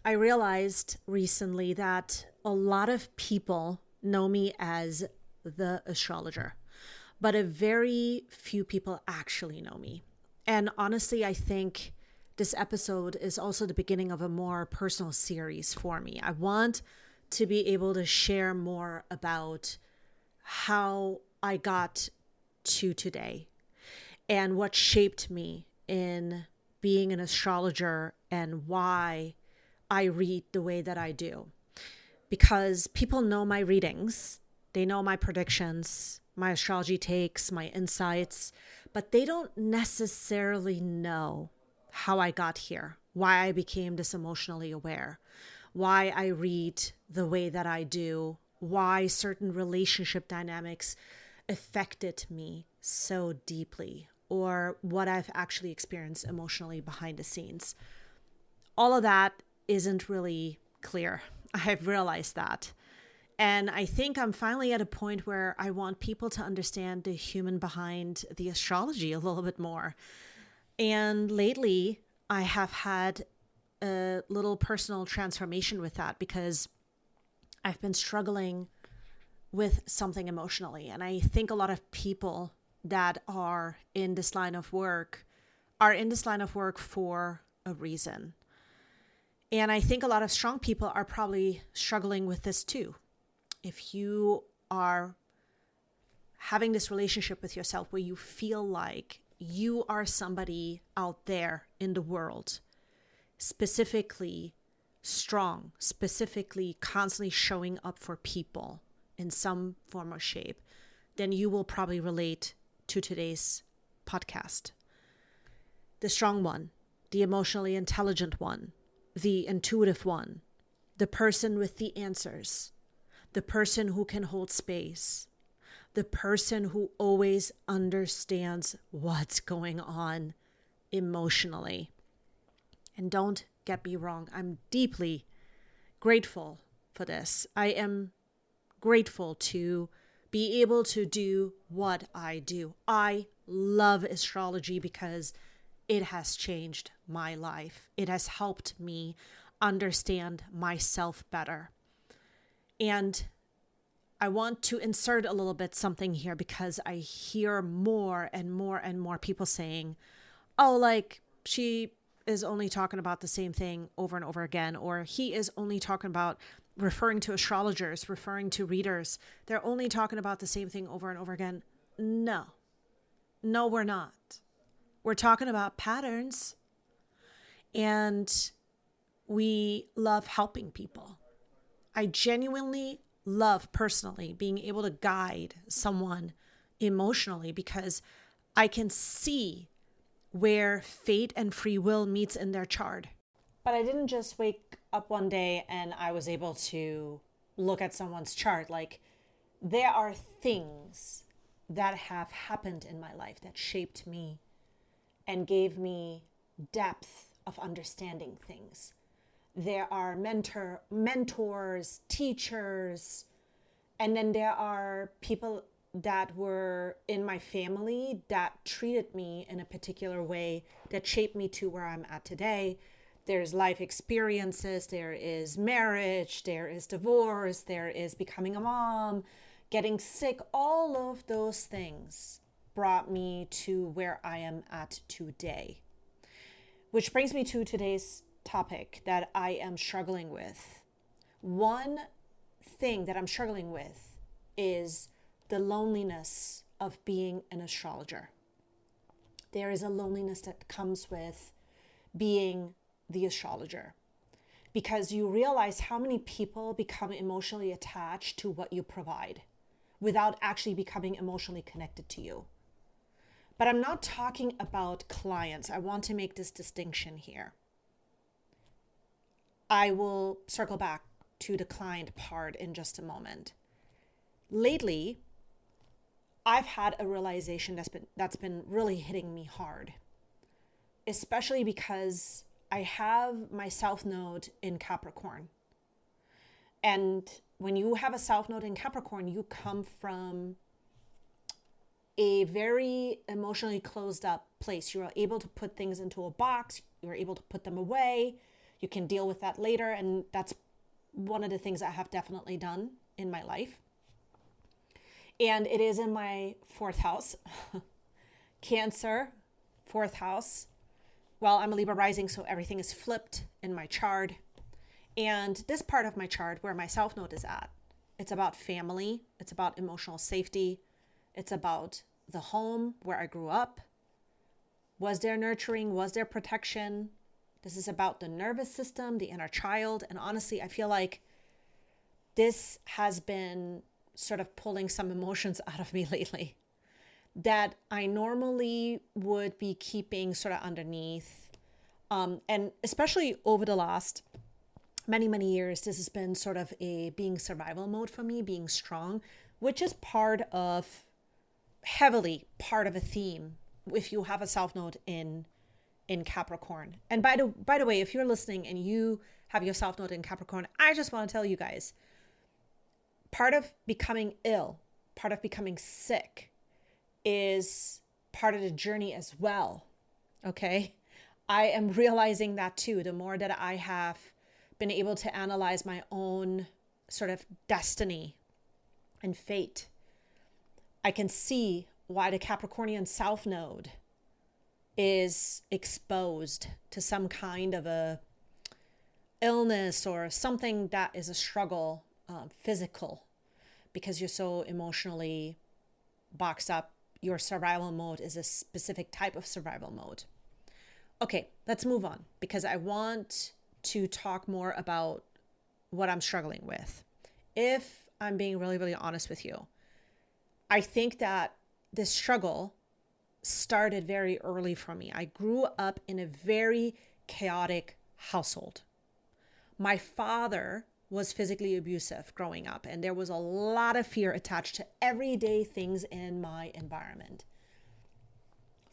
I realized recently that a lot of people know me as the astrologer, but a very few people actually know me. And honestly, I think this episode is also the beginning of a more personal series for me. I want to be able to share more about how I got to today and what shaped me in being an astrologer and why I read the way that I do. Because people know my readings, they know my predictions, my astrology takes, my insights, but they don't necessarily know how I got here, why I became this emotionally aware, why I read the way that I do, why certain relationship dynamics affected me so deeply, or what I've actually experienced emotionally behind the scenes. All of that isn't really clear. I've realized that. And I think I'm finally at a point where I want people to understand the human behind the astrology a little bit more. And lately, I have had a little personal transformation with that because I've been struggling with something emotionally. And I think a lot of people that are in this line of work are in this line of work for a reason. And I think a lot of strong people are probably struggling with this too. If you are having this relationship with yourself where you feel like you are somebody out there in the world, specifically strong, specifically constantly showing up for people in some form or shape, then you will probably relate to today's podcast. The strong one, the emotionally intelligent one, the intuitive one, the person with the answers, the person who can hold space, the person who always understands what's going on emotionally. And don't get me wrong, I'm deeply grateful for this. I am grateful to be able to do what I do. I love astrology because it has changed my life. It has helped me understand myself better. And I want to insert a little bit something here because I hear more and more and more people saying, oh, like she is only talking about the same thing over and over again, or he is only talking about referring to astrologers, referring to readers. They're only talking about the same thing over and over again. No, we're not. We're talking about patterns, and we love helping people. I genuinely love personally being able to guide someone emotionally because I can see where fate and free will meets in their chart. But I didn't just wake up one day and I was able to look at someone's chart. Like, there are things that have happened in my life that shaped me and gave me depth of understanding things. There are mentors, teachers, and then there are people that were in my family that treated me in a particular way that shaped me to where I'm at today. There's life experiences, there is marriage, there is divorce, there is becoming a mom, getting sick. All of those things brought me to where I am at today. Which brings me to today's topic that I am struggling with. One thing that I'm struggling with is the loneliness of being an astrologer. There is a loneliness that comes with being the astrologer because you realize how many people become emotionally attached to what you provide without actually becoming emotionally connected to you. But I'm not talking about clients. I want to make this distinction here. I will circle back to the client part in just a moment. Lately, I've had a realization that's been really hitting me hard, especially because I have my South Node in Capricorn. And when you have a South Node in Capricorn, you come from a very emotionally closed up place. You are able to put things into a box. You're able to put them away. You can deal with that later. And that's one of the things I have definitely done in my life. And it is in my fourth house. Cancer, fourth house. Well, I'm a Libra rising, so everything is flipped in my chart. And this part of my chart where my South Node is at, it's about family. It's about emotional safety. It's about the home where I grew up. Was there nurturing? Was there protection? This is about the nervous system, the inner child. And honestly, I feel like this has been sort of pulling some emotions out of me lately that I normally would be keeping sort of underneath. And especially over the last many years, this has been sort of a being survival mode for me, being strong, which is heavily part of a theme if you have a South Node in Capricorn. And by the way, if you're listening and you have your South Node in Capricorn, I just want to tell you guys, part of becoming ill, part of becoming sick is part of the journey as well. Okay. I am realizing that too. The more that I have been able to analyze my own sort of destiny and fate, I can see why the Capricornian South Node is exposed to some kind of a illness or something that is a struggle, physical, because you're so emotionally boxed up. Your survival mode is a specific type of survival mode. Okay, let's move on because I want to talk more about what I'm struggling with. If I'm being really honest with you, I think that this struggle started very early for me. I grew up in a very chaotic household. My father was physically abusive growing up, and there was a lot of fear attached to everyday things in my environment.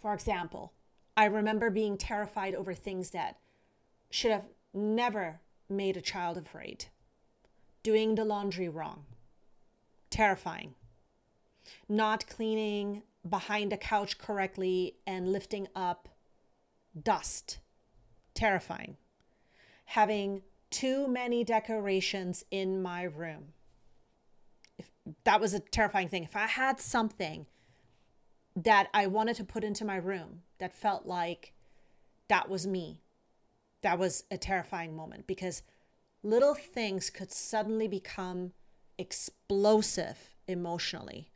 For example, I remember being terrified over things that should have never made a child afraid. Doing the laundry wrong. Terrifying. Not cleaning behind the couch correctly and lifting up dust. Terrifying. Having too many decorations in my room. That was a terrifying thing. If I had something that I wanted to put into my room that felt like that was me, that was a terrifying moment because little things could suddenly become explosive emotionally.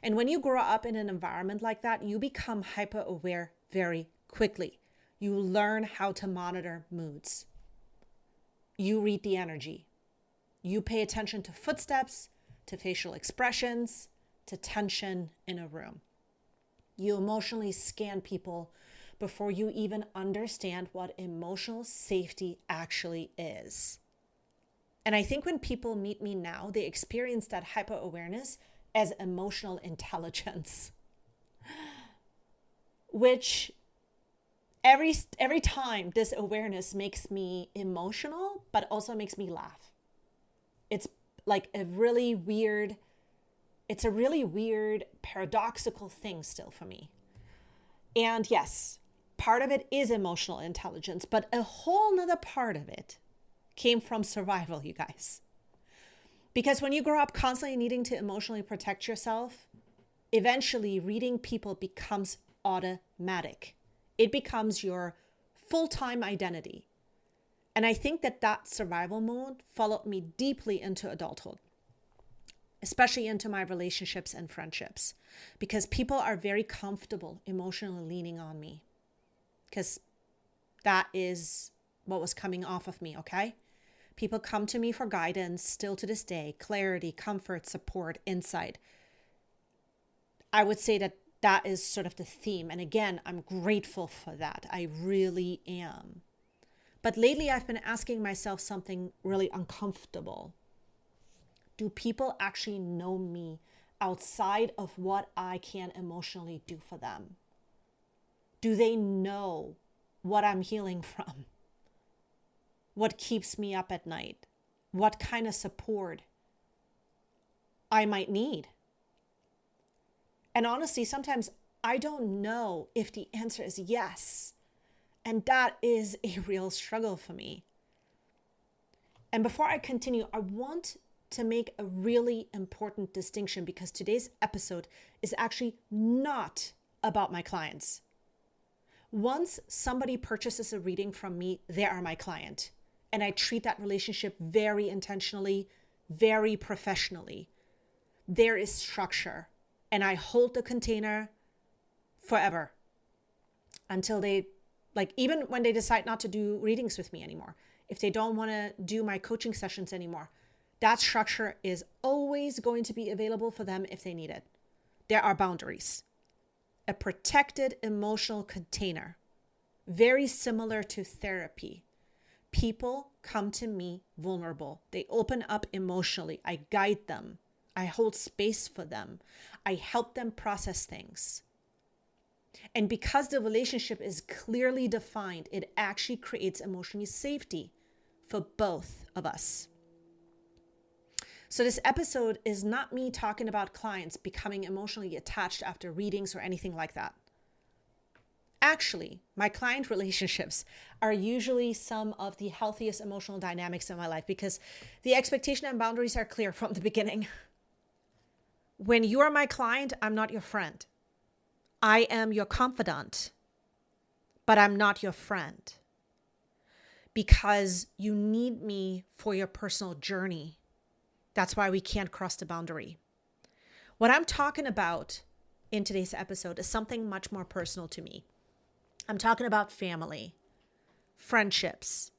And when you grow up in an environment like that, you become hyper aware very quickly. You learn how to monitor moods. You read the energy. You pay attention to footsteps, to facial expressions, to tension in a room. You emotionally scan people before you even understand what emotional safety actually is. And I think when people meet me now, they experience that hyper-awareness as emotional intelligence, which every time this awareness makes me emotional, but also makes me laugh. It's like a really weird paradoxical thing still for me. And yes, part of it is emotional intelligence, but a whole nother part of it came from survival, you guys. Because when you grow up constantly needing to emotionally protect yourself, eventually reading people becomes automatic. It becomes your full-time identity. And I think that survival mode followed me deeply into adulthood, especially into my relationships and friendships, because people are very comfortable emotionally leaning on me, because that is what was coming off of me, okay? People come to me for guidance still to this day, clarity, comfort, support, insight. I would say that is sort of the theme. And again, I'm grateful for that. I really am. But lately I've been asking myself something really uncomfortable. Do people actually know me outside of what I can emotionally do for them? Do they know what I'm healing from? What keeps me up at night? What kind of support I might need? And honestly, sometimes I don't know if the answer is yes. And that is a real struggle for me. And before I continue, I want to make a really important distinction because today's episode is actually not about my clients. Once somebody purchases a reading from me, they are my client. And I treat that relationship very intentionally, very professionally. There is structure, and I hold the container forever until they, like, even when they decide not to do readings with me anymore, if they don't want to do my coaching sessions anymore, that structure is always going to be available for them if they need it. There are boundaries. A protected emotional container, very similar to therapy. People come to me vulnerable. They open up emotionally. I guide them. I hold space for them. I help them process things. And because the relationship is clearly defined, it actually creates emotional safety for both of us. So this episode is not me talking about clients becoming emotionally attached after readings or anything like that. Actually, my client relationships are usually some of the healthiest emotional dynamics in my life because the expectation and boundaries are clear from the beginning. When you are my client, I'm not your friend. I am your confidant, but I'm not your friend because you need me for your personal journey. That's why we can't cross the boundary. What I'm talking about in today's episode is something much more personal to me. I'm talking about family, friendships,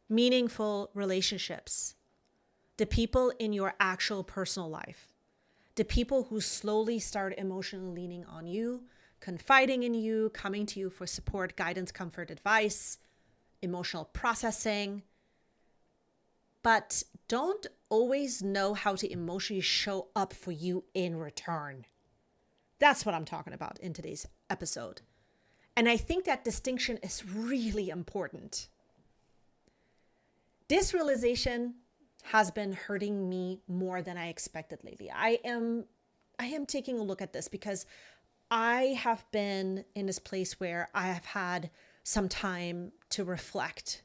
meaningful relationships, the people in your actual personal life, the people who slowly start emotionally leaning on you, confiding in you, coming to you for support, guidance, comfort, advice, emotional processing, but don't always know how to emotionally show up for you in return. That's what I'm talking about in today's episode. And I think that distinction is really important. This realization has been hurting me more than I expected lately. I am taking a look at this because I have been in this place where I have had some time to reflect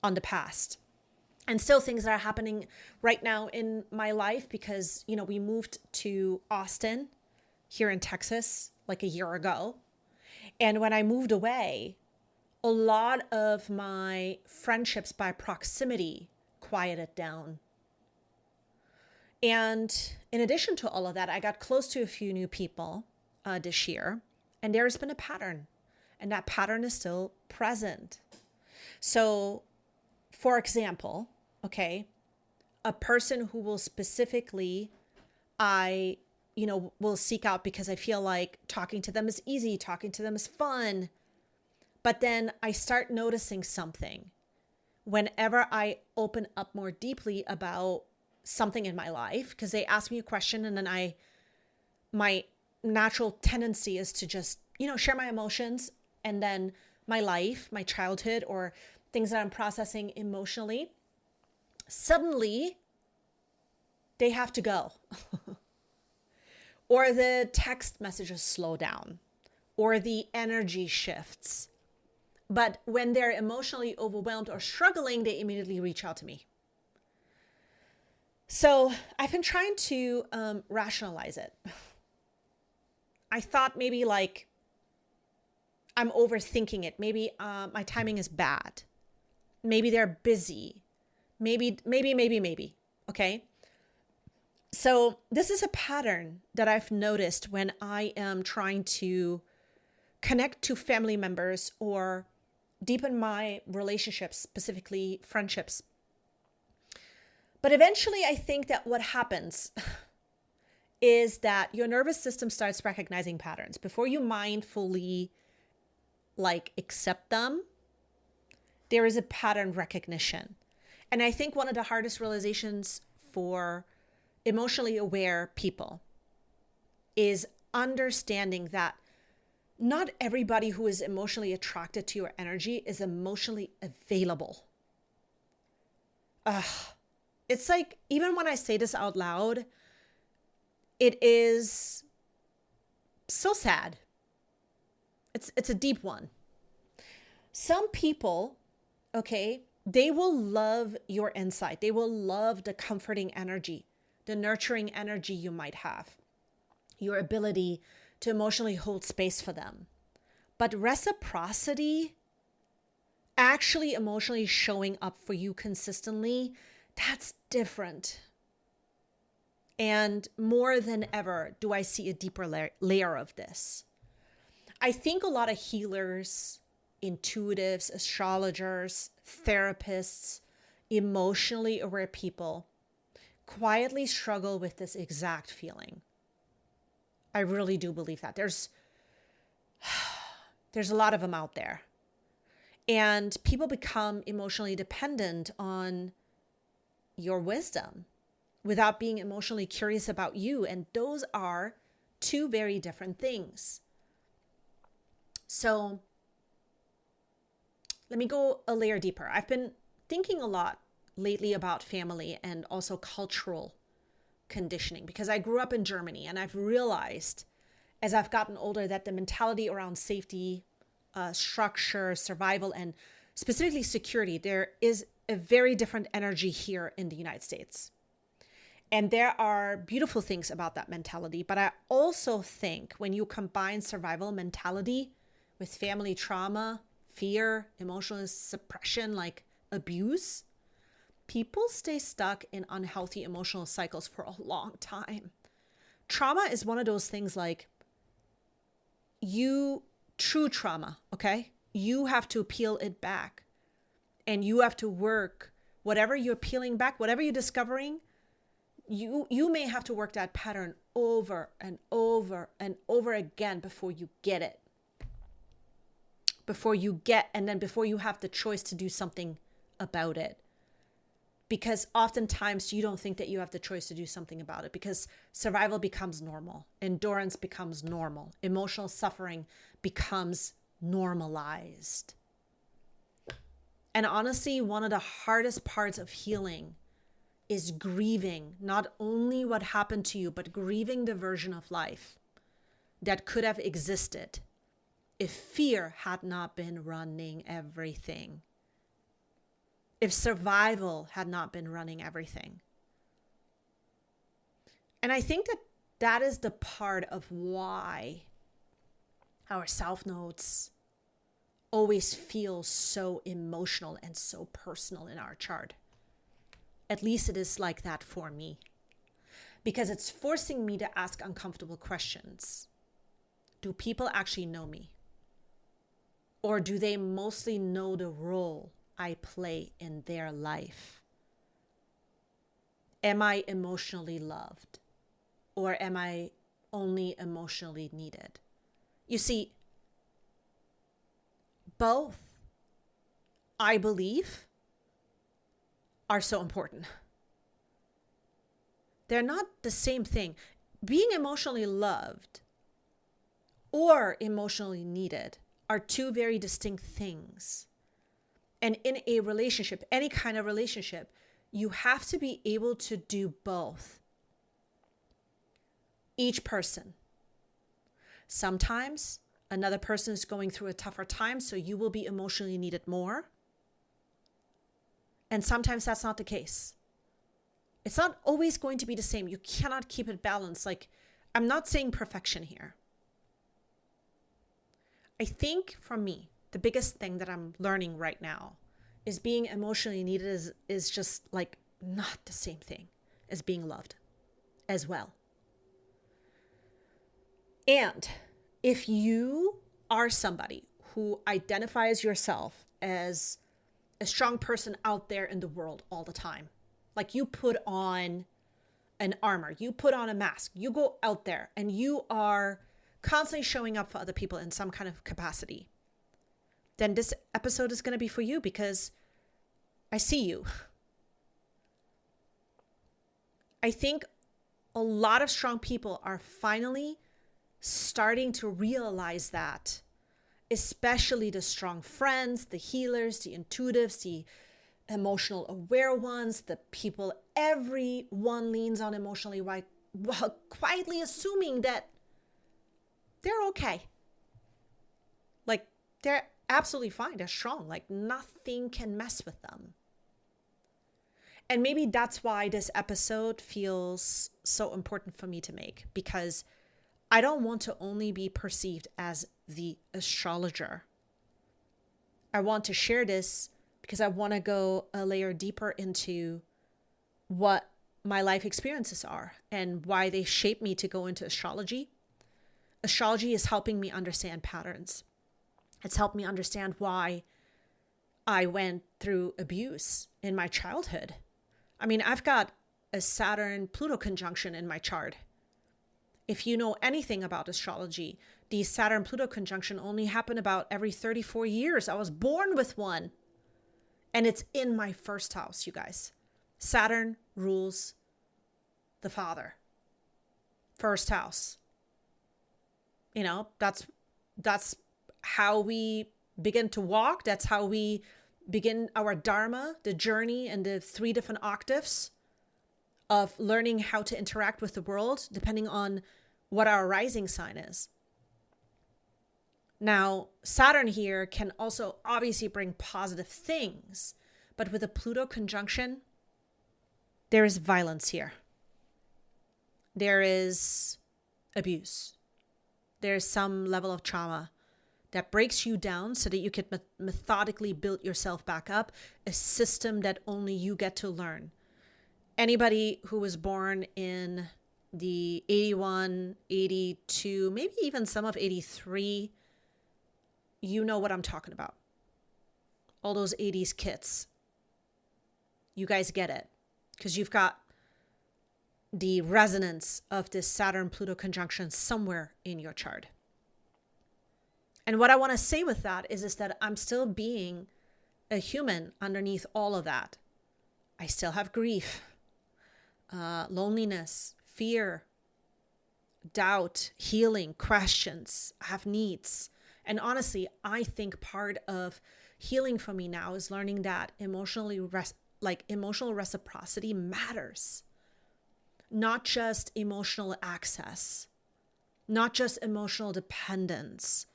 on the past. And still things that are happening right now in my life because, we moved to Austin here in Texas like a year ago. And when I moved away, a lot of my friendships by proximity quieted down. And in addition to all of that, I got close to a few new people this year, and there's been a pattern, and that pattern is still present. So, for example, a person who will specifically, will seek out because I feel like talking to them is easy, talking to them is fun. But then I start noticing something whenever I open up more deeply about something in my life, because they ask me a question and then my natural tendency is to just, share my emotions and then my life, my childhood, or things that I'm processing emotionally. Suddenly, they have to go. Or the text messages slow down, or the energy shifts. But when they're emotionally overwhelmed or struggling, they immediately reach out to me. So I've been trying to rationalize it. I thought maybe I'm overthinking it. Maybe my timing is bad. Maybe they're busy. Maybe. Okay. So this is a pattern that I've noticed when I am trying to connect to family members or deepen my relationships, specifically friendships. But eventually I think that what happens is that your nervous system starts recognizing patterns. Before you mindfully accept them, there is a pattern recognition. And I think one of the hardest realizations for emotionally aware people is understanding that not everybody who is emotionally attracted to your energy is emotionally available. It's like, even when I say this out loud, it is so sad. It's a deep one. Some people, They will love your insight. They will love the comforting energy, the nurturing energy you might have, your ability to emotionally hold space for them. But reciprocity, actually emotionally showing up for you consistently, that's different. And more than ever, do I see a deeper layer of this. I think a lot of healers, intuitives, astrologers, therapists, emotionally aware people quietly struggle with this exact feeling. I really do believe that. There's a lot of them out there. And people become emotionally dependent on your wisdom without being emotionally curious about you. And those are two very different things. So let me go a layer deeper. I've been thinking a lot lately about family and also cultural conditioning because I grew up in Germany, and I've realized as I've gotten older that the mentality around safety, structure, survival, and specifically security, there is a very different energy here in the United States. And there are beautiful things about that mentality. But I also think when you combine survival mentality with family trauma, fear, emotional suppression, like abuse, people stay stuck in unhealthy emotional cycles for a long time. Trauma is one of those things like true trauma, okay? You have to peel it back, and you have to work whatever you're peeling back, whatever you're discovering. You may have to work that pattern over and over and over again before you get it. Before you have the choice to do something about it. Because oftentimes you don't think that you have the choice to do something about it because survival becomes normal. Endurance becomes normal. Emotional suffering becomes normalized. And honestly, one of the hardest parts of healing is grieving not only what happened to you, but grieving the version of life that could have existed if fear had not been running everything. If survival had not been running everything. And I think that is the part of why our South Nodes always feel so emotional and so personal in our chart. At least it is like that for me. Because it's forcing me to ask uncomfortable questions. Do people actually know me? Or do they mostly know the role I play in their life? Am I emotionally loved? Or am I only emotionally needed? You see, both, I believe, are so important. They're not the same thing. Being emotionally loved or emotionally needed are two very distinct things. And in a relationship, any kind of relationship, you have to be able to do both. Each person. Sometimes another person is going through a tougher time, so you will be emotionally needed more. And sometimes that's not the case. It's not always going to be the same. You cannot keep it balanced. Like, I'm not saying perfection here. I think for me, the biggest thing that I'm learning right now is being emotionally needed is just like not the same thing as being loved as well. And if you are somebody who identifies yourself as a strong person out there in the world all the time, like you put on an armor, you put on a mask, you go out there and you are constantly showing up for other people in some kind of capacity, then this episode is going to be for you because I see you. I think a lot of strong people are finally starting to realize that, especially the strong friends, the healers, the intuitives, the emotional aware ones, the people everyone leans on emotionally while quietly assuming that they're okay. Like they're absolutely fine. They're strong. Like nothing can mess with them. And maybe that's why this episode feels so important for me to make, because I don't want to only be perceived as the astrologer. I want to share this because I want to go a layer deeper into what my life experiences are and why they shape me to go into astrology. Astrology is helping me understand patterns. It's helped me understand why I went through abuse in my childhood. I mean, I've got a Saturn-Pluto conjunction in my chart. If you know anything about astrology, the Saturn-Pluto conjunction only happen about every 34 years. I was born with one. And it's in my first house, you guys. Saturn rules the father. First house. You know, that's how we begin to walk. That's how we begin our dharma, the journey, and the 3 different octaves of learning how to interact with the world, depending on what our rising sign is. Now, Saturn here can also obviously bring positive things, but with a Pluto conjunction, there is violence here. There is abuse. There's some level of trauma that breaks you down so that you can methodically build yourself back up, a system that only you get to learn. Anybody who was born in the 81, 82, maybe even some of 83, you know what I'm talking about. All those 80s kits. You guys get it. Because you've got the resonance of this Saturn-Pluto conjunction somewhere in your chart. And what I want to say with that is that I'm still being a human underneath all of that. I still have grief, loneliness, fear, doubt, healing, questions. I have needs. And honestly, I think part of healing for me now is learning that emotional reciprocity matters. Not just emotional access, not just emotional dependence,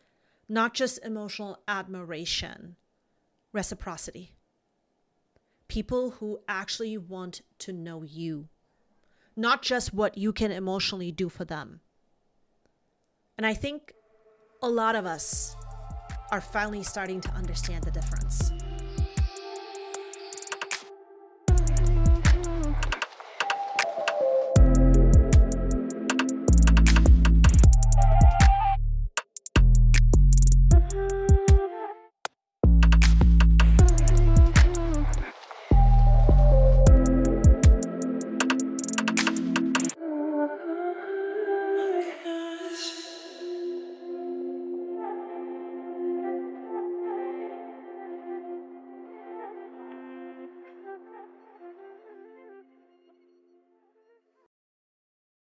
not just emotional admiration, reciprocity. People who actually want to know you, not just what you can emotionally do for them. And I think a lot of us are finally starting to understand the difference.